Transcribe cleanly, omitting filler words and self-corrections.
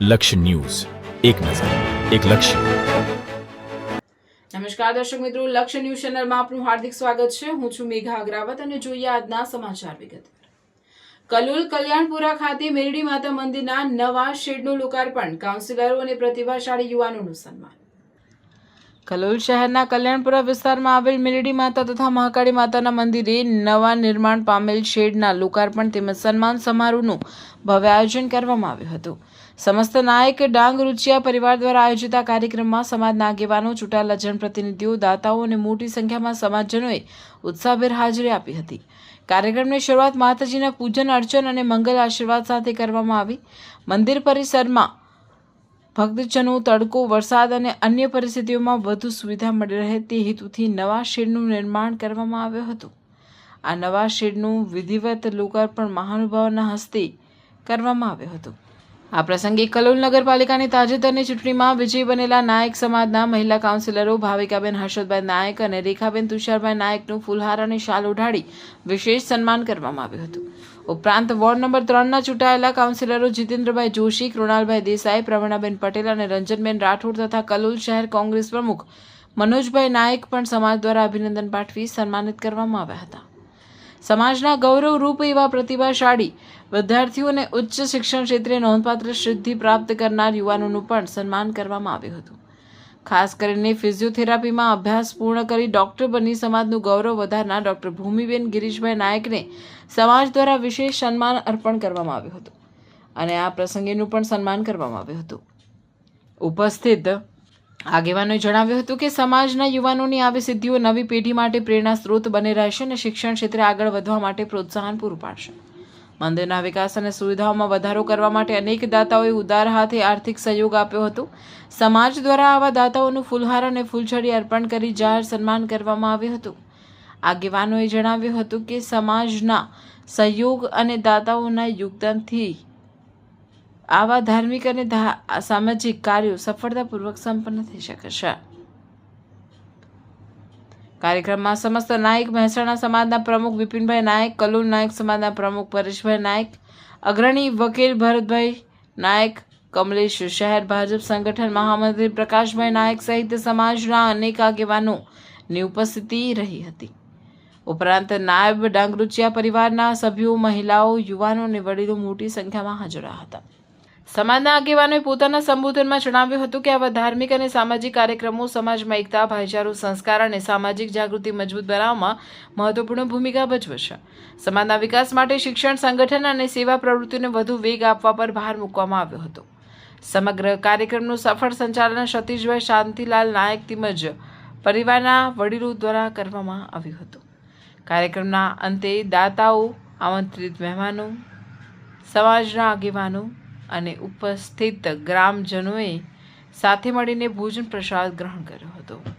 લક્ષ્ય ન્યૂઝ, એક નજર, એક લક્ષ્ય. નમસ્કાર દર્શક મિત્રો, લક્ષ્ય ન્યૂઝ ચેનલમાં આપનું હાર્દિક સ્વાગત છે. હું છું મેઘા અગ્રાવત અને જોઈએ આજના સમાચાર વિગતવાર. કલોલ કલ્યાણપુરા ખાતે મેરડી માતા મંદિરના નવા શેડનું લોકાર્પણ, કાઉન્સિલરો અને પ્રતિભાશાળી યુવાનોનું સન્માન. કલોલ શહેરના કલ્યાણપુરા વિસ્તારમાં આવેલ મેરડી માતા તથા મહાકાળી માતાના મંદિરે નવા નિર્માણ પામેલ શેડના લોકાર્પણ તેમજ સન્માન સમારોહનું ભવ્ય આયોજન કરવામાં આવ્યું હતું. સમસ્ત નાયક ડાંગ રૂચિયા પરિવાર દ્વારા આયોજિત આ કાર્યક્રમમાં સમાજના આગેવાનો, ચૂંટાયેલા જનપ્રતિનિધિઓ, દાતાઓ અને મોટી સંખ્યામાં સમાજજનોએ ઉત્સાહભેર હાજરી આપી હતી. કાર્યક્રમની શરૂઆત માતાજીના પૂજન અર્ચન અને મંગલ આશીર્વાદ સાથે કરવામાં આવી. મંદિર પરિસરમાં ભક્તજનો તડકો, વરસાદ અને અન્ય પરિસ્થિતિઓમાં વધુ સુવિધા મળી રહે તે હેતુથી નવા શેડનું નિર્માણ કરવામાં આવ્યું હતું. આ નવા શેડનું વિધિવત લોકાર્પણ મહાનુભાવોના હસ્તે કરવામાં આવ્યું હતું. આ પ્રસંગે કલોલ નગરપાલિકાની તાજેતરની ચૂંટણીમાં વિજયી બનેલા નાયક સમાજના મહિલા કાઉન્સિલરો ભાવિકાબેન હર્ષદભાઈ નાયક અને રેખાબેન તુષારભાઈ નાયકનું ફૂલહાર અને શાલ ઓઢાડી વિશેષ સન્માન કરવામાં આવ્યું હતું. ઉપરાંત વોર્ડ નંબર 3ના ચૂંટાયેલા કાઉન્સિલરો જીતેન્દ્રભાઈ જોશી, કૃણાલભાઈ દેસાઈ, પ્રવીણાબેન પટેલ અને રંજનબેન રાઠોડ તથા કલોલ શહેર કોંગ્રેસ પ્રમુખ મનોજભાઈ નાયક પણ સમાજ દ્વારા અભિનંદન પાઠવી સન્માનિત કરવામાં આવ્યા હતા. સમાજના ગૌરવરૂપ એવા પ્રતિભાશાળી વિદ્યાર્થીઓ અને ઉચ્ચ શિક્ષણ ક્ષેત્રે નોંધપાત્ર સિદ્ધિ પ્રાપ્ત કરનાર યુવાનોનું પણ સન્માન કરવામાં આવ્યું હતું. ખાસ કરીને ફિઝિયોથેરાપીમાં અભ્યાસ પૂર્ણ કરી ડોક્ટર બની સમાજનું ગૌરવ વધારનાર ડોક્ટર ભૂમિબેન ગિરીશભાઈ નાયકને સમાજ દ્વારા વિશેષ સન્માન અર્પણ કરવામાં આવ્યું હતું અને આ પ્રસંગેનું પણ સન્માન કરવામાં આવ્યું હતું. ઉપસ્થિત આગેવાનોએ જણાવ્યું હતું કે સમાજના યુવાનોની આવી સિદ્ધિઓ નવી પેઢી માટે પ્રેરણા સ્ત્રોત બની રહેશે અને શિક્ષણ ક્ષેત્રે આગળ વધવા માટે પ્રોત્સાહન પૂરું પાડશે. મંદિરના વિકાસ અને સુવિધાઓમાં વધારો કરવા માટે અનેક દાતાઓએ ઉદાર હાથે આર્થિક સહયોગ આપ્યો હતો. સમાજ દ્વારા આવા દાતાઓનું ફૂલહાર અને ફૂલછડી અર્પણ કરી જાહેર સન્માન કરવામાં આવ્યું હતું. આગેવાનોએ જણાવ્યું હતું કે સમાજના સહયોગ અને દાતાઓના યોગદાનથી આવા ધાર્મિક અને સામાજિક કાર્યો સફળતાપૂર્વક સંપન્ન થઈ શકે છે. કાર્યક્રમમાં સમસ્ત નાયક મહેસાણા સમાજના પ્રમુખ વિપિનભાઈ નાયક, કલોલ નાયક સમાજના પ્રમુખ પરેશભાઈ નાયક, અગ્રણી વકીલ ભરતભાઈ નાયક, કમલેશ શહેર ભાજપ સંગઠન મહામંત્રી પ્રકાશભાઈ નાયક સહિત સમાજના અનેક આગેવાનોની ઉપસ્થિતિ રહી હતી. ઉપરાંત નાયબ ડાંગ રૂચિયા પરિવારના સભ્યો, મહિલાઓ, યુવાનો અને વડીલો મોટી સંખ્યામાં હાજર હતા. સમાજના આગેવાનોએ પોતાના સંબોધનમાં જણાવ્યું હતું કે આવા ધાર્મિક અને સામાજિક કાર્યક્રમો સમાજમાં એકતા, ભાઈચારો, સંસ્કાર અને સામાજિક જાગૃતિ મજબૂત બનાવવામાં મહત્વપૂર્ણ ભૂમિકા ભજવે છે. સમાજના વિકાસ માટે શિક્ષણ, સંગઠન અને સેવા પ્રવૃત્તિઓને વધુ વેગ આપવા પર ભાર મૂકવામાં આવ્યો હતો. સમગ્ર કાર્યક્રમનું સફળ સંચાલન સતીશભાઈ શાંતિલાલ નાયક તેમજ પરિવારના વડીલો દ્વારા કરવામાં આવ્યું હતું. કાર્યક્રમના અંતે દાતાઓ, આમંત્રિત મહેમાનો, સમાજના આગેવાનો અને ઉપસ્થિત ગ્રામજનોએ સાથે મળીને ભોજન પ્રસાદ ગ્રહણ કર્યો હતો.